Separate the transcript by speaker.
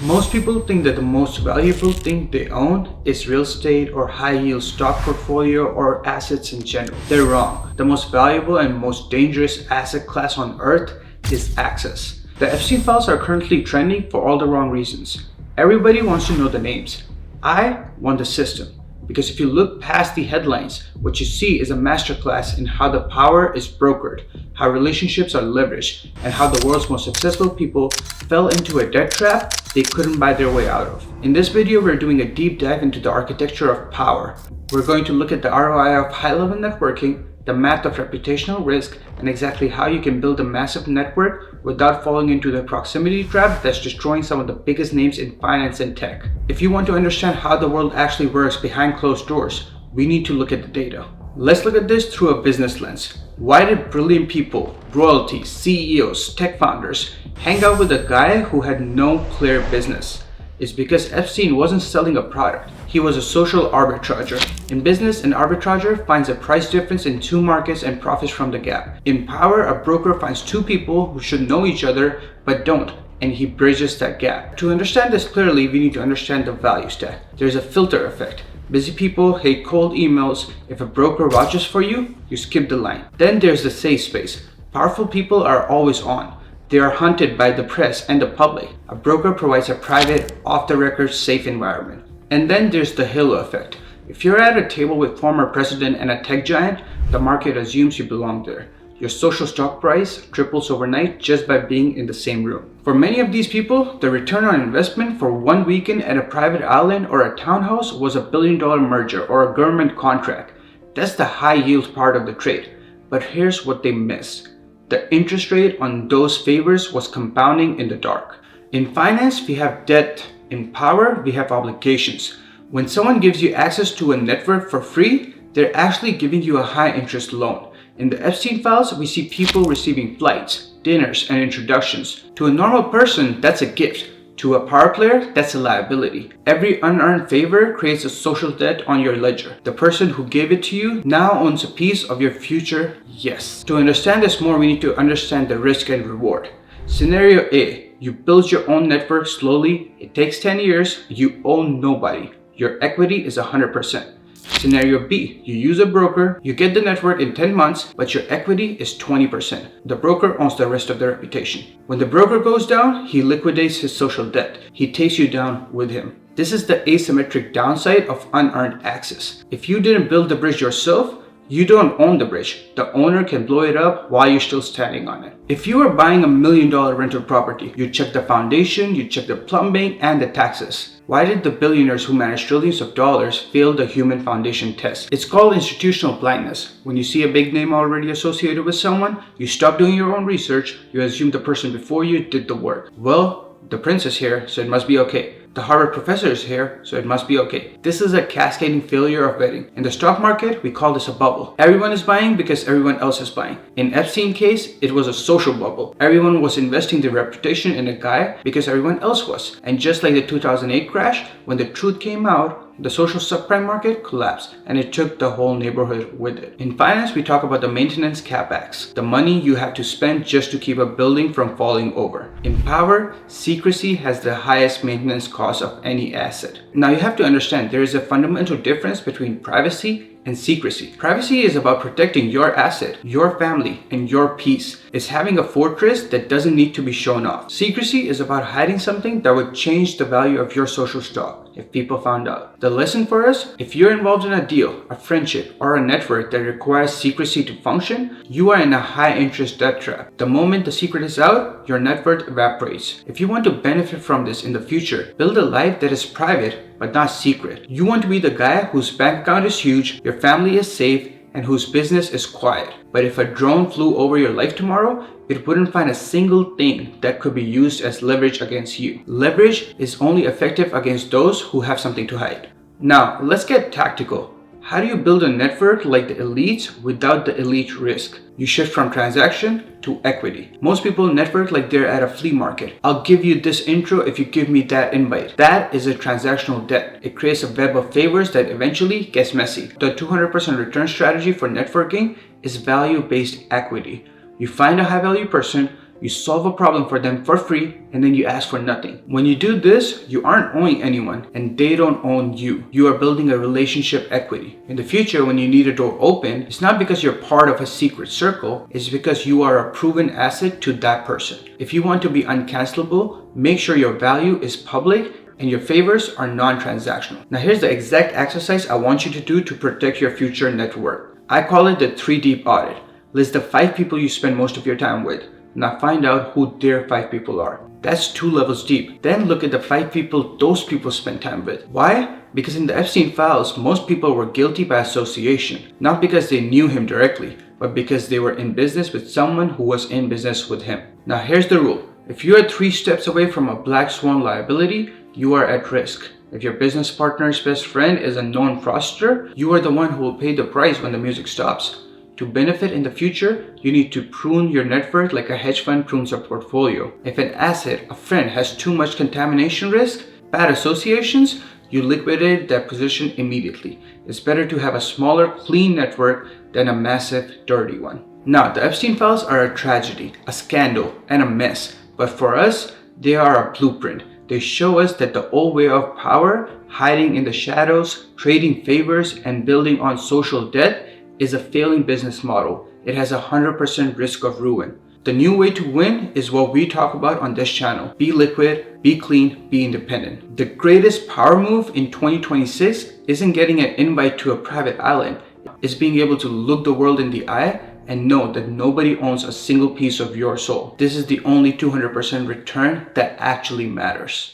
Speaker 1: Most people think that the most valuable thing they own is real estate or high-yield stock portfolio or assets in general. They're wrong. The most valuable and most dangerous asset class on earth is access. The Epstein Files are currently trending for all the wrong reasons. Everybody wants to know the names. I want the system. Because if you look past the headlines, what you see is a masterclass in how the power is brokered, how relationships are leveraged, and how the world's most successful people fell into a debt trap they couldn't buy their way out of. In this video, we're doing a deep dive into the architecture of power. We're going to look at the ROI of high-level networking, the math of reputational risk, and exactly how you can build a massive network without falling into the proximity trap that's destroying some of the biggest names in finance and tech. If you want to understand how the world actually works behind closed doors, we need to look at the data. Let's look at this through a business lens. Why did brilliant people, royalties, CEOs, tech founders hang out with a guy who had no clear business? It's because Epstein wasn't selling a product. He was a social arbitrager. In business, an arbitrager finds a price difference in two markets and profits from the gap. In power, a broker finds two people who should know each other but don't, and he bridges that gap. To understand this clearly, we need to understand the value stack. There's a filter effect. Busy people hate cold emails. If a broker vouches for you, you skip the line. Then there's the safe space. Powerful people are always on. They are hunted by the press and the public. A broker provides a private, off-the-record, safe environment. And then there's the halo effect. If you're at a table with former president and a tech giant, the market assumes you belong there. Your social stock price triples overnight just by being in the same room. For many of these people, the return on investment for one weekend at a private island or a townhouse was a billion-dollar merger or a government contract. That's the high-yield part of the trade. But here's what they missed. The interest rate on those favors was compounding in the dark. In finance, we have debt. In power, we have obligations. When someone gives you access to a network for free, they're actually giving you a high-interest loan. In the Epstein Files, we see people receiving flights, dinners, and introductions. To a normal person, that's a gift. To a power player, that's a liability. Every unearned favor creates a social debt on your ledger. The person who gave it to you now owns a piece of your future yes. To understand this more, we need to understand the risk and reward. Scenario A, you build your own network slowly. It takes 10 years. You own nobody. Your equity is 100%. Scenario B, you use a broker, you get the network in 10 months, but your equity is 20%. The broker owns the rest of the reputation. When the broker goes down, he liquidates his social debt. He takes you down with him. This is the asymmetric downside of unearned access. If you didn't build the bridge yourself, you don't own the bridge. The owner can blow it up while you're still standing on it. If you are buying $1 million rental property, you check the foundation, you check the plumbing, and the taxes. Why did the billionaires who manage trillions of dollars fail the human foundation test? It's called institutional blindness. When you see a big name already associated with someone, you stop doing your own research, you assume the person before you did the work. Well, the prince is here, so it must be okay. The Harvard professor is here, so it must be okay. This is a cascading failure of betting. In the stock market, we call this a bubble. Everyone is buying because everyone else is buying. In Epstein's case, it was a social bubble. Everyone was investing their reputation in a guy because everyone else was. And just like the 2008 crash, when the truth came out, the social subprime market collapsed and it took the whole neighborhood with it. In finance, we talk about the maintenance capex, the money you have to spend just to keep a building from falling over. In power, secrecy has the highest maintenance cost of any asset. Now you have to understand there is a fundamental difference between privacy and secrecy. Privacy is about protecting your asset, your family, and your peace. It's having a fortress that doesn't need to be shown off. Secrecy is about hiding something that would change the value of your social stock if people found out. The lesson for us, if you're involved in a deal, a friendship, or a network that requires secrecy to function, you are in a high interest debt trap. The moment the secret is out, your net worth evaporates. If you want to benefit from this in the future, build a life that is private but not secret. You want to be the guy whose bank account is huge, your family is safe, and whose business is quiet. But if a drone flew over your life tomorrow, it wouldn't find a single thing that could be used as leverage against you. Leverage is only effective against those who have something to hide. Now, let's get tactical. How do you build a network like the elites without the elite risk? You shift from transaction to equity. Most people network like they're at a flea market. I'll give you this intro if you give me that invite. That is a transactional debt. It creates a web of favors that eventually gets messy. The 200% return strategy for networking is value-based equity. You find a high-value person, You solve a problem for them for free and then you ask for nothing. When you do this, you aren't owing anyone and they don't own you. You are building a relationship equity. In the future, when you need a door open, it's not because you're part of a secret circle, it's because you are a proven asset to that person. If you want to be uncancelable, make sure your value is public and your favors are non-transactional. Now here's the exact exercise I want you to do to protect your future net worth. I call it the 3 deep audit. List the 5 people you spend most of your time with. Now find out who their 5 people are. That's 2 levels deep. Then look at the 5 people those people spend time with. Why? Because in the Epstein Files, most people were guilty by association. Not because they knew him directly, but because they were in business with someone who was in business with him. Now here's the rule. If you are 3 steps away from a black swan liability, you are at risk. If your business partner's best friend is a known fraudster, you are the one who will pay the price when the music stops. To benefit in the future, you need to prune your net worth like a hedge fund prunes a portfolio. If an asset, a friend, has too much contamination risk, bad associations, you liquidate that position immediately. It's better to have a smaller, clean network than a massive, dirty one. Now, the Epstein Files are a tragedy, a scandal, and a mess. But for us, they are a blueprint. They show us that the old way of power, hiding in the shadows, trading favors, and building on social debt is a failing business model. It has 100% risk of ruin. The new way to win is what we talk about on this channel. Be liquid, be clean, be independent. The greatest power move in 2026 isn't getting an invite to a private island. It's being able to look the world in the eye and know that nobody owns a single piece of your soul. This is the only 200% return that actually matters.